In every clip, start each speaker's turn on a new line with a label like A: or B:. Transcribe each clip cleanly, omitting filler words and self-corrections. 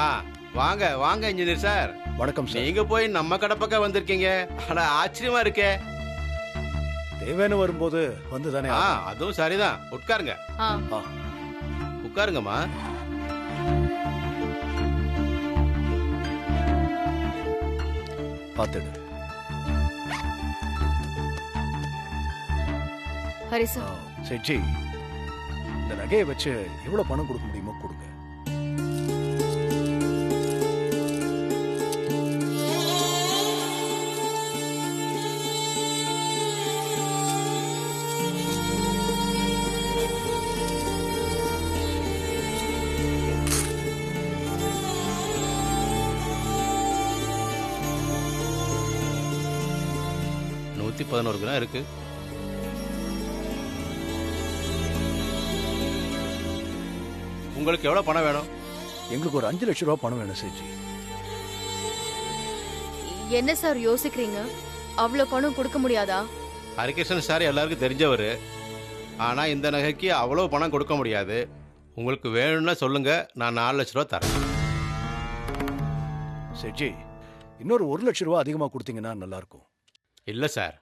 A: ஆ வாங்க வாங்க engineer sir.
B: வணக்கம் சார்.
A: நீங்க போய் நம்ம கடை பக்கம் வந்திருக்கீங்க. ஆனா ஆச்சரியமா இருக்கே.
B: தேவையான வரும்போது வந்துதானே.
A: அதுவும் சரிதான். உட்காருங்க. உட்காருங்கம்மா.
B: பார்த்துடு.
C: ஹரிசா
B: செட்ஜி, இந்த நகையை வச்சு எவ்வளவு பணம் கொடுக்க முடியுமோ கொடுங்க.
A: $111 இருக்கு. உங்களுக்கு எவ்வளவு பணம் வேணும்?
B: எங்களுக்கு ஒரு 5 லட்சம் ரூபாய் பணம் வேணும் செட்ஜி.
C: என்ன சார் யோசிக்கிறீங்க? அவ்வளவு பணம் கொடுக்க முடியாதா?
A: ஹரிகிருஷ்ணன் சார் எல்லாருக்கும் தெரிஞ்சவர். ஆனா இந்த நகைக்கு அவ்வளவு பணம் கொடுக்க முடியாது. உங்களுக்கு வேணும்னா சொல்லுங்க, நான் 4 லட்சம் ரூபாய் தரேன்.
B: செட்ஜி, இன்னொரு 1 லட்சம் ரூபாய் அதிகமா கொடுத்தீங்கன்னா நல்லா இருக்கும்.
A: இல்ல சார்,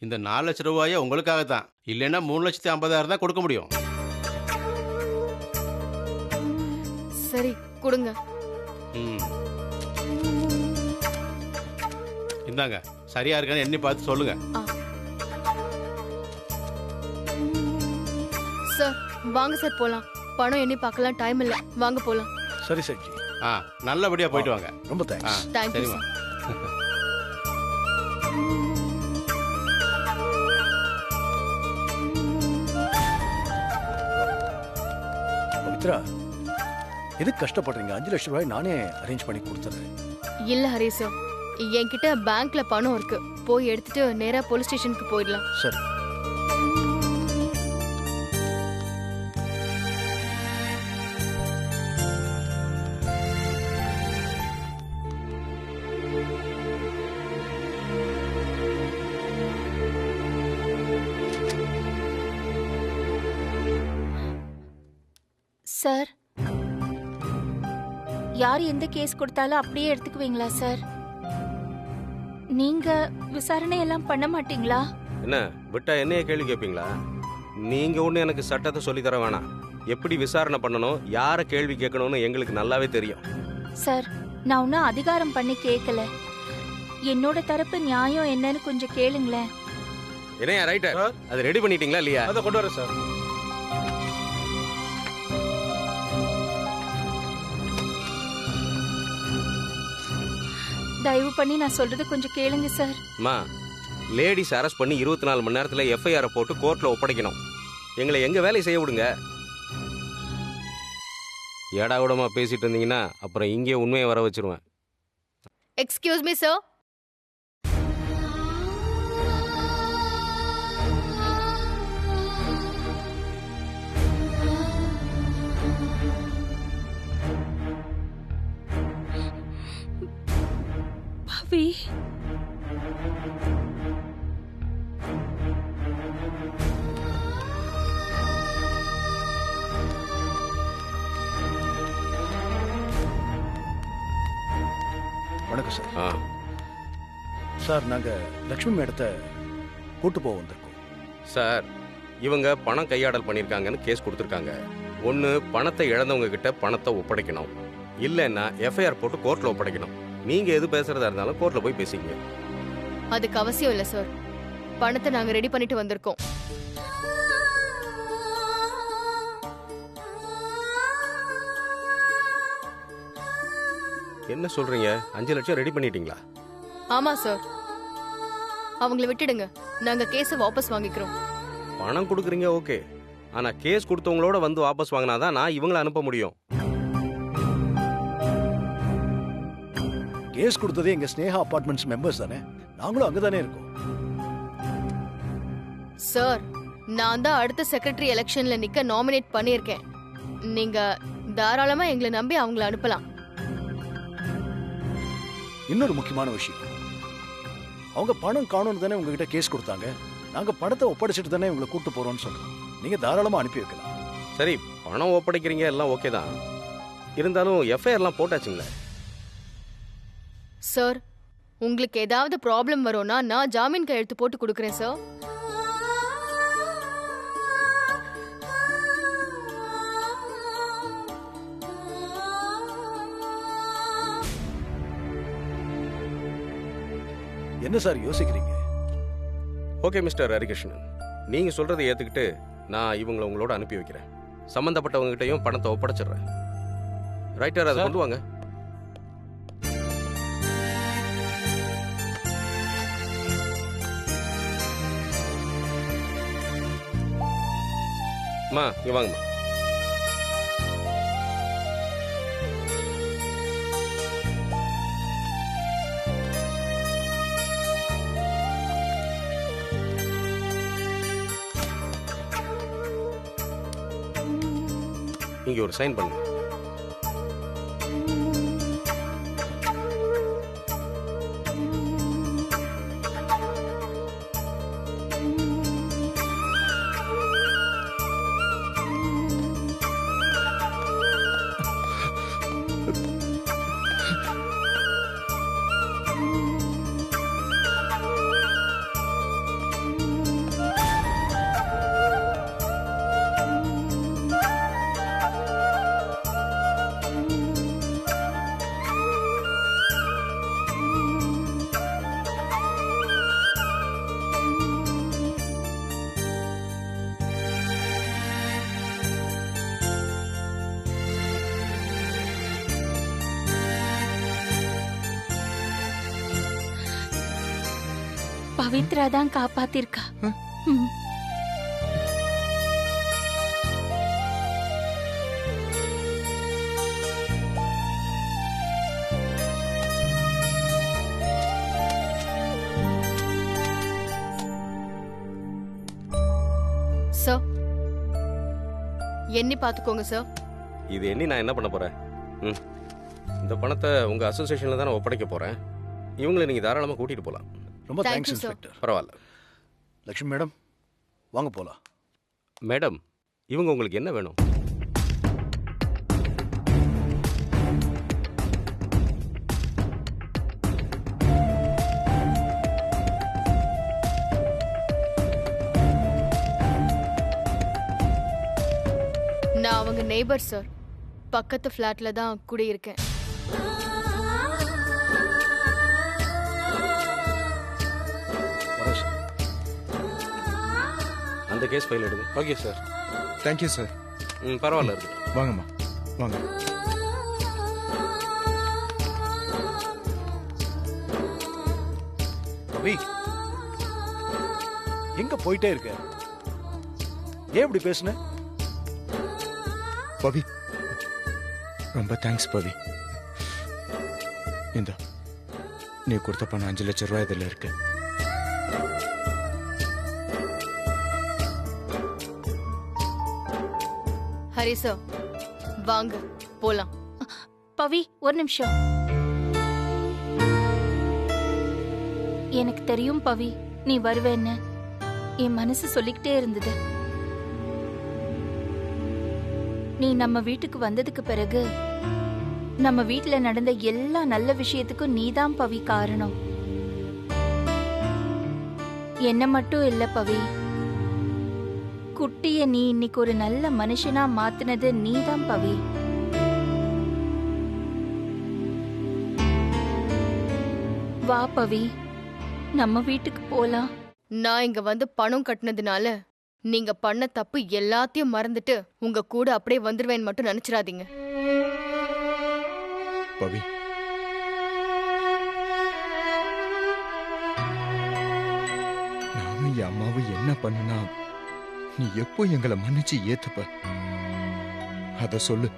A: இந்த 4 லட்சம் ரூபாயை உங்களுக்காக தான். இல்லைன்னா 3,50,000 தான் கொடுக்க முடியும்.
C: சரி கொடுங்க.
A: இந்தாங்க, சரியா இருக்கான்னு எண்ணி பார்த்து சொல்லுங்க.
C: சார் வாங்க சார் போலாம். பணம் எண்ணி பார்க்கலாம், டைம் இல்ல. வாங்க போலாம்.
B: சரி செட்ஜி.
A: நல்லபடியா போயிட்டு வாங்க.
B: ரொம்ப தேங்க்ஸ்.
C: தேங்க்யூ.
B: பவித்ரா, எதுக்கு கஷ்டப்படுறீங்க? 5 லட்சம் ரூபாய் நானே அரேஞ்ச் பண்ணி கொடுத்துறேன்.
C: இல்ல ஹரிசா, என்கிட்ட பேங்க்ல பணம் இருக்கு. போய் எடுத்துட்டு நேரா போலீஸ் ஸ்டேஷனுக்கு போயிடலாம்.
B: சரி.
D: சார், யார் எந்த கேஸ் கொடுத்தாலும் அப்படியே எடுத்துக்குவீங்களா சார்? நீங்க விசாரணை எல்லாம் பண்ண மாட்டீங்களா?
E: என்ன விட்டா என்னைய கேள்வி கேட்பீங்களா? நீங்க ஒண்ணு எனக்கு சட்டத்தை சொல்லி தர வேணாம். எப்படி விசாரணை பண்ணணும், யாரை கேள்வி கேட்கணும்னு எங்களுக்கு நல்லாவே தெரியும்.
D: சார், நான் ஒன்னும் அதிகாரம் பண்ணி கேட்கல. என்னோட தரப்பு நியாயம் என்னன்னு கொஞ்சம் கேளுங்களேன்.
E: என்னையா ரைட்டர், அது ரெடி பண்ணிட்டீங்களா இல்லையா?
B: அதை கொண்டு வரேன் சார்.
D: தயவு பண்ணி நான் சொல்றது கொஞ்சம் கேளுங்க சார்.
E: அம்மா, லேடிஸ் அரெஸ்ட் பண்ணி 24 மணி நேரத்தில் எஃப்ஐஆர் போட்டு கோர்ட்ல ஒப்படைக்கணும். எங்களை எங்க வேலையை செய்ய விடுங்க. ஏடா கூடமா பேசிட்டு இருந்தீங்கன்னா அப்புறம் இங்கே உண்மையை வர வச்சிருவேன்.
C: Excuse me sir.
D: பவி,
B: வணக்கம் சார். சார், நாங்க லட்சுமி மேடத்தை கூட்டு போக வந்திருக்கோம்.
E: சார், இவங்க பணம் கையாடல் பண்ணியிருக்காங்கன்னு கேஸ் கொடுத்துருக்காங்க. ஒன்று பணத்தை இழந்தவங்க கிட்ட பணத்தை ஒப்படைக்கணும், இல்லைன்னா எஃப்ஐஆர் போட்டு கோர்ட்ல ஒப்படைக்கணும். நீங்க எது பேசுறதா இருந்தாலும் கோர்ட்ல போய் பேசிங்க.
C: அதுக்கு அவசியம் இல்ல சார். பணத்தை நாங்க ரெடி பண்ணிட்டு வந்திருக்கோம்.
E: என்ன சொல்றீங்க? 5 லட்சம் ரெடி பண்ணிட்டீங்களா?
C: ஆமா சார். அவங்கள விட்டுடுங்க, நாங்க கேஸை வாபஸ் வாங்கிக்கிறோம்.
E: பணம் கொடுக்குறீங்க ஓகே, ஆனா கேஸ் கொடுத்தவங்களோட வந்து வாபஸ் வாங்கினாதான் நான் இவங்களை அனுப்ப முடியும்.
B: கேஸ் கொடுத்ததே எங்க ஸ்னேகா அபார்ட்மெண்ட்ஸ் மெம்பர்ஸ் தானே, நாங்களும் அங்கதானே இருக்கோம்.
C: சார், நான் தான் அடுத்த செக்ரட்டரி எலெக்ஷன்ல நிக்க நாமினேட் பண்ணியிருக்கேன். நீங்க தாராளமா எங்களை நம்பி அவங்கள அனுப்பலாம்.
B: இன்னொரு முக்கியமான விஷயம், அவங்க பணம் காணும்னு தானே உங்ககிட்ட கேஸ் கொடுத்தாங்க. நாங்க பணத்தை ஒப்படைச்சிட்டு தானே உங்களை கூட்டு போறோம்னு சொல்றோம். நீங்க தாராளமா அனுப்பி வைக்கலாம்.
E: சரி, பணம் ஒப்படைக்கிறீங்க, எல்லாம் ஓகே தான். இருந்தாலும் எஃப்ஐஆர்லாம் போட்டாச்சுங்களே.
C: சார், உங்களுக்கு ஏதாவது ப்ராப்ளம் வரும்னா நான் ஜாமீன் கையெழுத்து போட்டு கொடுக்குறேன் சார்.
B: என்ன சார் யோசிக்கிறீங்க?
E: ஓகே மிஸ்டர் ஹரிகிருஷ்ணன், நீங்கள் சொல்கிறத ஏற்றுக்கிட்டு நான் இவங்களை உங்களோட அனுப்பி வைக்கிறேன். சம்மந்தப்பட்டவங்ககிட்டையும் பணத்தை ஒப்படைச்சிடுறேன். ரைட்டர், அதை கொண்டு வாங்க. அம்மா இங்கே வாங்கம்மா. இங்க ஒரு சைன் பண்ணுங்க.
D: பவித்ரா தான் காப்பாத்திருக்கா. ம்.
C: சார், எண்ணி பார்த்துக்கோங்க சார்.
E: இது எண்ணி நான் என்ன பண்ண போறேன்? இந்த பணத்தை உங்க அசோசியேஷன்ல தான் ஒப்படைக்க போறேன். இவங்களை நீங்க தாராளமா கூட்டிட்டு போலாம்.
B: ரொம்ப
C: Thank
B: thanks
C: you, sir.
B: Inspector.
E: பரவாயில்ல.
B: லட்சுமி மேடம், வாங்க போலாம்.
E: மேடம், இவங்க உங்களுக்கு என்ன வேணும்?
C: நான் அவங்க நெய்பர் சார். பக்கத்து ஃப்ளாட்ல தான் குடியிருக்கேன்.
B: வரேன் சார்.
E: அந்த கேஸ் ஃபைல் எடுங்க.
F: Okay sir. Thank you sir.
E: பரவாயில்ல இருக்கு.
F: வாங்கம்மா வாங்க.
B: ரவி, எங்க போயிட்டே இருக்க? ஏன் இப்படி பேசுன?
F: பவி, ரொம்ப தேங்க்ஸ் பவி. இந்த நீ கொடுத்த பணம் 5 லட்சம் ரூபாய் இதில் இருக்கு.
C: ஹரி சார், வாங்க போலாம்.
D: பவி, ஒரு நிமிஷம். எனக்கு தெரியும் பவி, நீ வருவேன்னு. என் மனசு சொல்லிக்கிட்டே இருந்தது. நீ நம்ம வீட்டுக்கு வந்ததுக்கு பிறகு நம்ம வீட்டுல நடந்த எல்லா நல்ல விஷயத்துக்கும் நீதான் பவி காரணம். என்ன மட்டும் இல்ல பவி, குட்டிய நீ இன்னைக்கு ஒரு நல்ல மனுஷனா மாத்துனது நீதான் பவி. வா பவி, நம்ம வீட்டுக்கு போலாம்.
C: நான் இங்க வந்து பணம் கட்டினதுனால நீங்க பண்ண தப்பு எல்லாத்தையும் மறந்துட்டு உங்க கூட அப்படியே வந்துருவேன்னு மட்டும் நினைச்சிடாதீங்க.
F: பவி, நானும் என் அம்மாவும் என்ன பண்ணுனா நீ எப்போ எங்களை மன்னிச்சு ஏத்துப்ப? அத சொல்லு.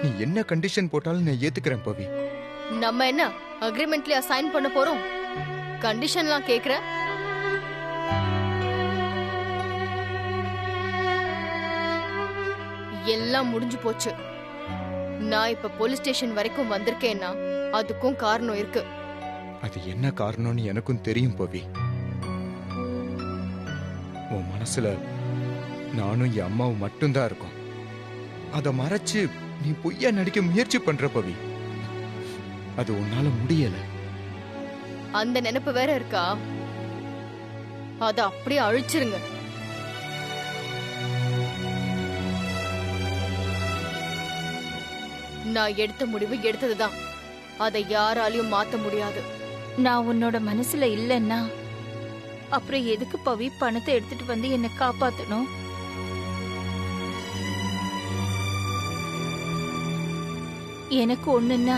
F: நீ என்ன கண்டிஷன் போட்டாலும் நான் ஏத்துக்கிறேன் பவி.
C: நம்ம என்ன அக்ரிமெண்ட்லயா சைன் பண்ண போறோம்? கண்டிஷன்லாம் கேக்குற? எல்லாம் முடிஞ்சு போச்சு. நான் இப்ப போலீஸ் ஸ்டேஷன் வரைக்கும் வந்திருக்கேன்னா அதுக்கும் காரணம் இருக்கு.
F: அது என்ன காரணம்னு எனக்கும் தெரியும் பவி. உன் மனசுல நானும் என் அம்மாவும் மட்டும்தான் இருக்கோம். அதை மறைச்சு நீ பொய்யா நடிக்க முயற்சி பண்ற பவி. அது உன்னால முடியல.
C: அந்த நினைப்பு வேற இருக்கா? அத அப்படியே அழிச்சிருங்க. நான் எடுத்த முடிவு எடுத்ததுதான். அதை யாராலையும் மாத்த முடியாது.
D: நான் உன்னோட மனசுல இல்லைன்னா அப்புறம் எதுக்கு பவி பணத்தை எடுத்துட்டு வந்து என்னை காப்பாத்தணும்? எனக்கு ஒண்ணுன்னா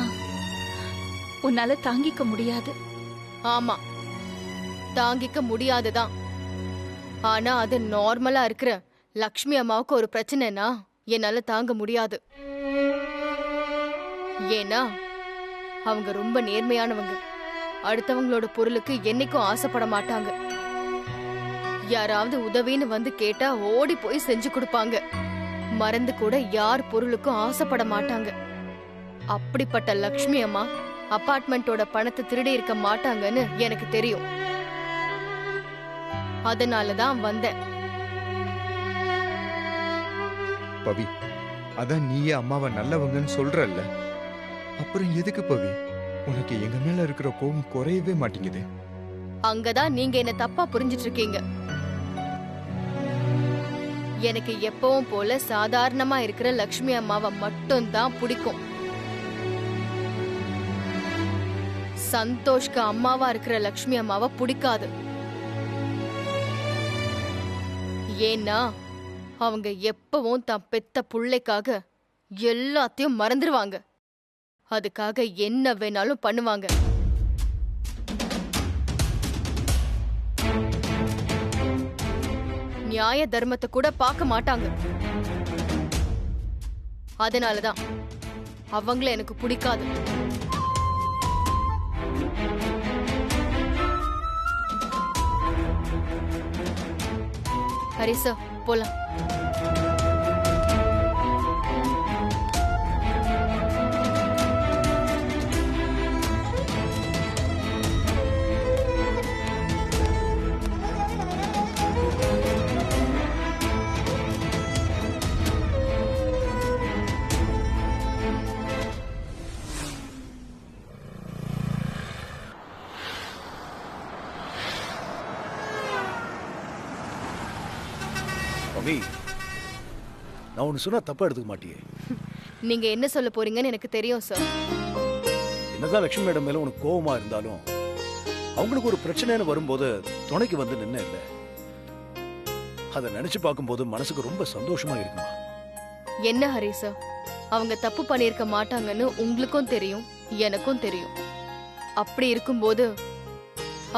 D: உன்னால தாங்கிக்க முடியாது.
C: ஆமா, தாங்கிக்க முடியாதுதான். ஆனா அது நார்மலா இருக்கிற லக்ஷ்மி அம்மாவுக்கு ஒரு பிரச்சனைனா என்னால தாங்க முடியாது. ஏன்னா அவங்க ரொம்ப நேர்மையானவங்க. அடுத்தவங்களோட பொருளுக்கு என்னைக்கும் ஆசைப்பட மாட்டாங்க. யாராவது உதவின்னு வந்து கேட்டா ஓடி போய் செஞ்சு கொடுப்பாங்க. மறந்து கூட யார் பொருளுக்கும் ஆசைப்பட மாட்டாங்க. அப்படிப்பட்ட லக்ஷ்மி அம்மா அபார்ட்மெண்டோட பணத்தை திருடி இருக்க மாட்டாங்கன்னு எனக்கு தெரியும். அதனாலதான் வந்தேன்.
F: பவி, அதான் நீயே அம்மாவை நல்லவங்கன்னு சொல்றல்ல, அப்புறம் எதுக்கு பவி உனக்கு எங்க மேல இருக்கிற கோபம் குறையவே மாட்டேங்குது?
C: அங்கதான் நீங்க என்ன தப்பா புரிஞ்சிட்டு இருக்கீங்க. எனக்கு எப்பவும் போல சாதாரணமா இருக்கிற லக்ஷ்மி அம்மாவை மட்டும்தான் பிடிக்கும். சந்தோஷ்க்கு அம்மாவா இருக்கிற லக்ஷ்மி அம்மாவை பிடிக்காது. ஏன்னா அவங்க எப்பவும் தான் பெத்த புள்ளைக்காக எல்லாத்தையும் மறந்துடுவாங்க. அதுக்காக என்ன வேணாலும் பண்ணுவாங்க. நியாய தர்மத்தை கூட பார்க்க மாட்டாங்க. அதனாலதான் அவங்கள எனக்கு பிடிக்காது. ஹரிசா, போலாம்.
B: பவி, நான் ஒன்னு சொன்னா தப்பா எடுத்துக்க மாட்டியே.
C: நீங்க என்ன சொல்ல போறீங்கன்னு எனக்கு தெரியும் சார்.
B: என்னதான் லட்சுமி மேடம் மேல உனக்கு கோவமா இருந்தாலும் அவங்களுக்கு ஒரு பிரச்சனைன்னு வரும்போது துணைக்கு வந்து நின்ன இல்ல. அதை நினைச்சு பார்க்கும்போது மனசுக்கு ரொம்ப சந்தோஷமா இருக்குமா.
C: என்ன ஹரிசா, அவங்க தப்பு பண்ணியிருக்க மாட்டாங்கன்னு உங்களுக்கும் தெரியும், எனக்கும் தெரியும். அப்படி இருக்கும்போது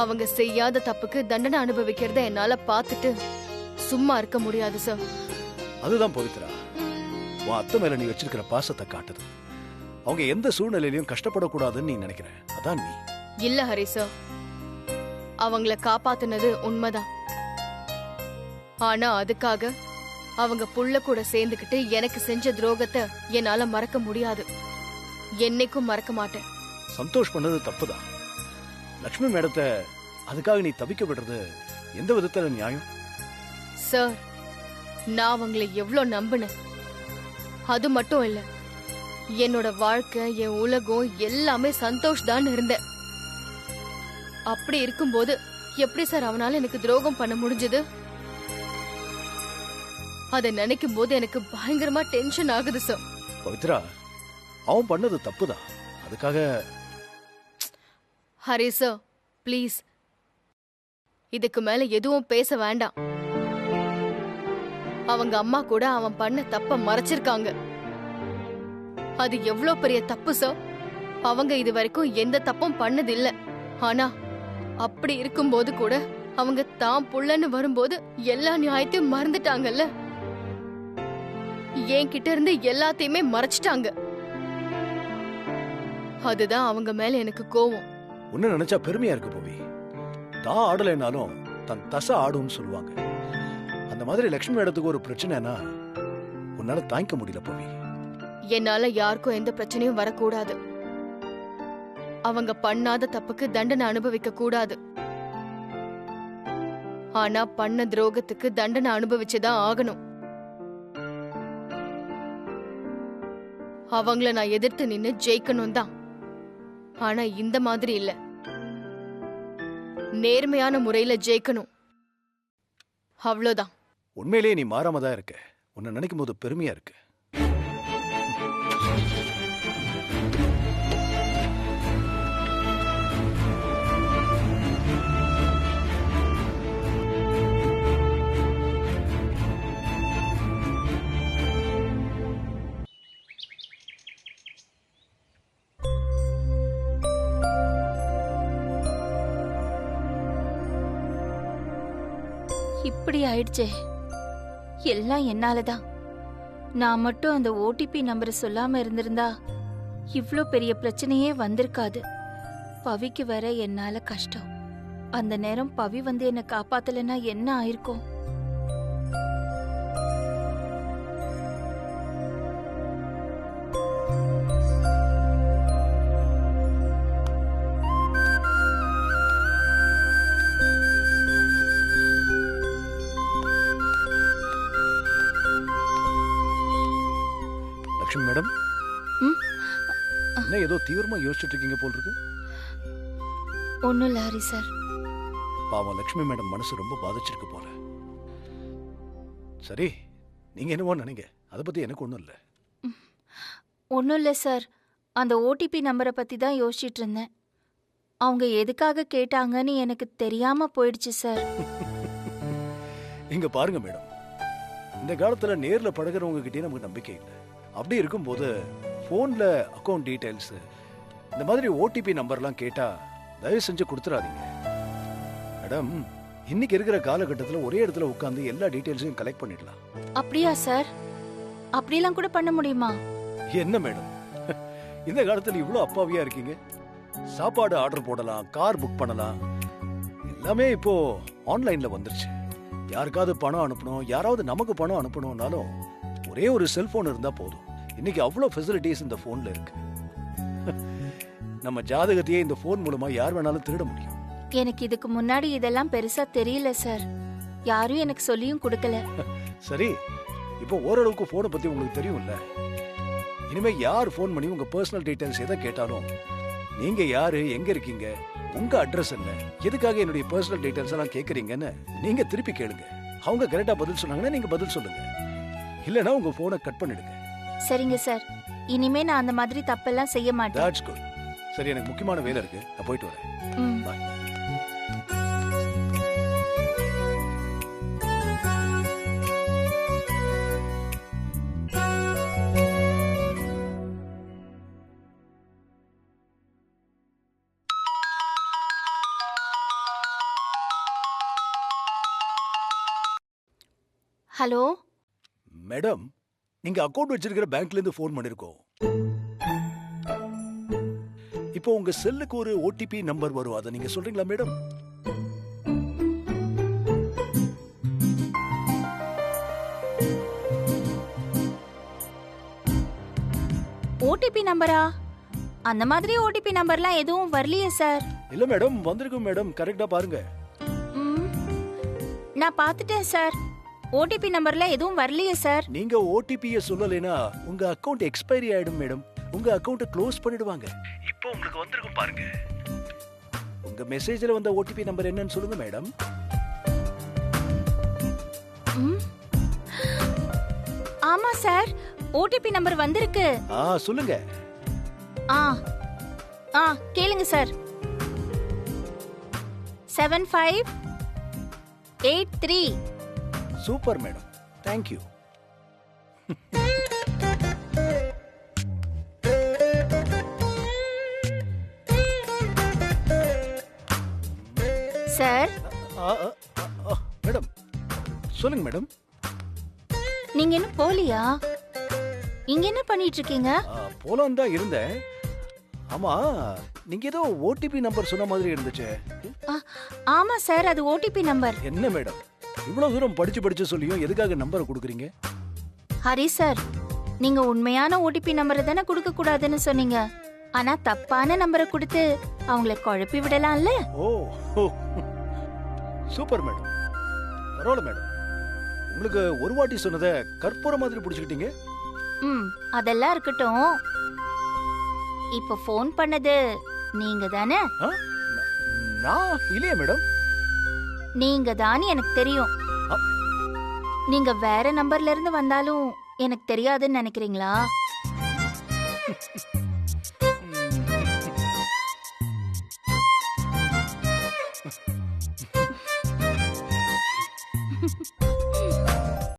C: அவங்க செய்யாத தப்புக்கு தண்டனை அனுபவிக்கிறத என்னால பார்த்துட்டு சும்மா இருக்க முடியாது சார்.
B: அதுதான் பவித்ரா, உன் அத்தை மேல நீ வச்சிருக்கிற பாசத்தை காட்டுது. அவங்க எந்த சூழ்நிலையிலையும் கஷ்டப்படக்கூடாதுன்னு நீ நினைக்கிற. அதான் நீ.
C: இல்ல ஹரிசா, அவங்கள காப்பாத்துனது உண்மைதான். ஆனா அதுக்காக அவங்க புள்ள கூட சேர்ந்துக்கிட்டு எனக்கு செஞ்ச துரோகத்தை என்னால மறக்க முடியாது. என்னைக்கும் மறக்க மாட்டேன்.
B: சந்தோஷ் பண்ணது தப்புதான். லட்சுமி மேடத்தை அதுக்காக நீ தவிக்க விடுறது எந்த விதத்துல நியாயம்?
C: சார், நான் அவங்களை எவ்வளவு நம்பினேன். அது மட்டும் இல்ல, என்னோட வாழ்க்கை, என் உலகம் எல்லாமே சந்தோஷ் தான் இருந்தேன். அப்படி இருக்கும்போது எப்படி சார் அவனால எனக்கு துரோகம் பண்ண முடிஞ்சது? அதை நினைக்கும் போது எனக்கு பயங்கரமா டென்ஷன் ஆகுது சார்.
B: பவித்ரா, அவன் பண்ணது தப்புதான். அதுக்காக
C: ஹரி சார், ப்ளீஸ் இதுக்கு மேல எதுவும் பேச வேண்டாம். அவங்க அம்மா கூட அவன் பண்ண தப்ப மறைச்சிருக்காங்க. அது எவ்வளவு பெரிய தப்பு சார். அவங்க இது வரைக்கும் எந்த தப்பும் பண்ணதில்ல. ஆனா அப்படி இருக்கும்போது கூட அவங்க தான் புள்ளன்னு வரும்போது எல்லா நியாயத்தையும் மறந்துட்டாங்கல்ல. என்கிட்ட இருந்து எல்லாத்தையுமே மறைச்சிட்டாங்க. அதுதான் அவங்க மேல எனக்கு கோவம்.
B: உன்ன நினைச்சா பெருமையா இருக்கு போவி. தான் ஆடலைனாலும் தன் தசை ஆடும்னு சொல்லுவாங்க. அந்த மாதிரி லட்சுமி இடத்துக்கு ஒரு பிரச்சனைனா உன்னால தாங்கிக்க முடியல போவி.
C: என்னால யாருக்கும் எந்த பிரச்சனையும் வரக்கூடாது. அவங்க பண்ணாத தப்புக்கு தண்டனை அனுபவிக்க கூடாது. ஆனா பண்ண துரோகத்துக்கு தண்டனை அனுபவிச்சுதான் ஆகணும். அவங்கள நான் எதிர்த்து நின்னு ஜெயிக்கணும் தான். ஆனா இந்த மாதிரி இல்ல, நேர்மையான முறையில ஜெயிக்கணும், அவ்வளவுதான்.
B: உண்மையிலேயே நீ மாறாம தான் இருக்க. உன்னை நினைக்கும் போது பெருமையா இருக்கு.
D: இப்படி ஆயிடுச்சே, எல்லாம் என்னாலதான். நான் மட்டும் அந்த ஓடிபி நம்பரை சொல்லாம இருந்திருந்தா இவ்ளோ பெரிய பிரச்சனையே வந்திருக்காது. பவிக்கு வேற என்னால கஷ்டம். அந்த நேரம் பவி வந்து என்ன காப்பாத்தலைன்னா என்ன ஆயிருக்கும்?
B: லட்சுமி மேடம்,
D: ம்?
B: என்ன ஏதோ தீவிரமா யோசிச்சுட்டு இருக்கீங்க போல் இருக்கு.
D: ஒன்னும் இல்ல ஹரி சார்.
B: பாவம் லட்சுமி மேடம் மனசு ரொம்ப பாதிச்சிருக்கு போல. சரி, நீங்க என்னவோ நினைங்க, அதை பத்தி எனக்கு ஒண்ணும் இல்ல.
D: ஒன்னும் இல்ல சார், அந்த ஓடிபி நம்பரை பத்தி தான் யோசிச்சுட்டு இருந்தேன். அவங்க எதுக்காக கேட்டாங்கன்னு எனக்கு தெரியாம போயிடுச்சு சார்.
B: இங்க பாருங்க மேடம், இந்த காலத்துல நேர்ல பழகுறவங்க கிட்டே நமக்கு நம்பிக்கை இல்லை. அப்படி இருக்கும்போது போன்ல அக்கௌண்ட் டீடைல்ஸ், இந்த மாதிரி ஓடிபி நம்பர்லாம் கேட்டா தயவு செஞ்சு கொடுத்துறாதீங்க மேடம். இன்னைக்கு இருக்கிற காலகட்டத்துல ஒரே இடத்துல உட்கார்ந்து எல்லா டீடைல்ஸையும் கலெக்ட் பண்ணிடலாம்.
D: அப்படியா சார்? அப்படிலாம் கூட பண்ண முடியுமா?
B: என்ன மேடம், இந்த காலத்துல இவ்வளவு அப்பாவியா இருக்கீங்க? சாப்பாடு ஆர்டர் போடலாம், கார் புக் பண்ணலாம், எல்லாமே இப்போ ஆன்லைன்ல வந்துருச்சு. யாருக்காவது பணம் அனுப்பணும், யாராவது நமக்கு பணம் அனுப்பணும்னாலும் ஒரே ஒரு செல்போன் இருந்தா போதும். இன்னைக்கு அவ்வளவு ஃபெசிலிட்டிஸ் இந்த போன்ல இருக்கு. நம்ம ஜாதகத்தையே இந்த போன் மூலமா யார் வேணாலும் திருட முடியும்.
D: எனக்கு இதுக்கு முன்னாடி இதெல்லாம் பெருசா தெரியல சார். யாரும் எனக்கு சொல்லியும் கொடுக்கல.
B: சரி, இப்போ ஓரளவுக்கு போனை பத்தி உங்களுக்கு தெரியும்ல. இனிமே யார் போன் பண்ணி உங்க பர்சனல் டீடைல்ஸ் எதை கேட்டாலும் நீங்க யாரு, எங்க இருக்கீங்க, உங்க அட்ரஸ் என்ன, எதுக்காக என்னுடைய பர்சனல் டீடைல்ஸ் எல்லாம் கேக்குறீங்கன்னு நீங்க திருப்பி கேளுங்க. அவங்க கரெக்டா பதில் சொன்னாங்கன்னா நீங்க பதில் சொல்லுங்க, இல்லனா உங்க போனை கட் பண்ணிடுங்க.
D: சரிங்க சார், இனிமே நான் அந்த மாதிரி தப்பெல்லாம் செய்ய மாட்டேன்.
B: That's good. சரி, எனக்கு முக்கியமான வேலை இருக்கு, நான் போயிட்டு வரேன்.
D: ம்.
B: பாய்.
D: ஹலோ
B: மேடம், நீங்க அக்கவுண்ட் வச்சிருக்கிற பேங்க்ல இருந்து போன் பண்ணிருக்கோம். இப்போ உங்க செல்லுக்கு ஒரு ஓடிபி நம்பர் வரும், அதை நீங்க சொல்றீங்களா மேடம்?
D: ஓடிபி நம்பரா? அந்த மாதிரி ஓடிபி நம்பர்லாம் எதுவும் வரலையே சார்.
B: இல்ல மேடம், வந்திருக்கும் மேடம், கரெக்டா பாருங்க.
D: ம், நான் பார்த்துட்டேன் சார். ஓடிபி நம்பர்ல எதுவும் வரலையே சார்.
B: நீங்க ஓடிபியை சொல்லலைனா உங்க அக்கவுண்ட் எக்ஸ்பைரி ஆயிடும் மேடம். உங்க அக்கவுண்ட் க்ளோஸ் பண்ணிடுவாங்க. இப்போ உங்களுக்கு வந்திருக்கும் பாருங்க. உங்க மெசேஜ்ல வந்த ஓடிபி நம்பர் என்னன்னு சொல்லுங்க மேடம்.
D: ம், ஆமா சார், ஓடிபி நம்பர் வந்திருக்கு.
B: சொல்லுங்க.
D: கேளுங்க sir. 7583.
B: Super madam, thank you.
D: Sir,
B: madam சொல்லுங்க மேடம்.
D: நீங்க என்ன போலியா? இங்க என்ன பண்ணிட்டு இருக்கீங்க?
B: போலாம் தான் இருந்தேன். ஆமா, நீங்க ஏதோ ஓடிபி நம்பர் சொன்ன மாதிரி இருந்துச்சு.
D: ஆமா சார், அது ஓடிபி நம்பர்.
B: என்ன மேடம், இவ்வளவு தூரம் படிச்சு சொல்லியும் எதுக்காக நம்பரை கொடுக்குறீங்க?
D: ஹரி சார், நீங்க உண்மையான ஓடிபி நம்பரை தானே கொடுக்க கூடாதுன்னு சொன்னீங்க. ஆனா தப்பான நம்பரை கொடுத்து அவங்கள குழப்பி விடலாம்ல.
B: ஓ, சூப்பர் மேடம், பரவாயில்ல மேடம். உங்களுக்கு ஒரு வாட்டி சொன்னதை கற்பூர மாதிரி பிடிச்சுக்கிட்டீங்க.
D: ம், அதெல்லாம் இருக்கட்டும். இப்ப ஃபோன் பண்ணது நீங்க தானே?
B: நான் இல்லையே மேடம்.
D: நீங்க தான் எனக்கு தெரியும்.
B: அ-
D: நீங்க வேற நம்பர்ல இருந்து வந்தாலும் எனக்கு தெரியாதுன்னு நினைக்கிறீங்களா?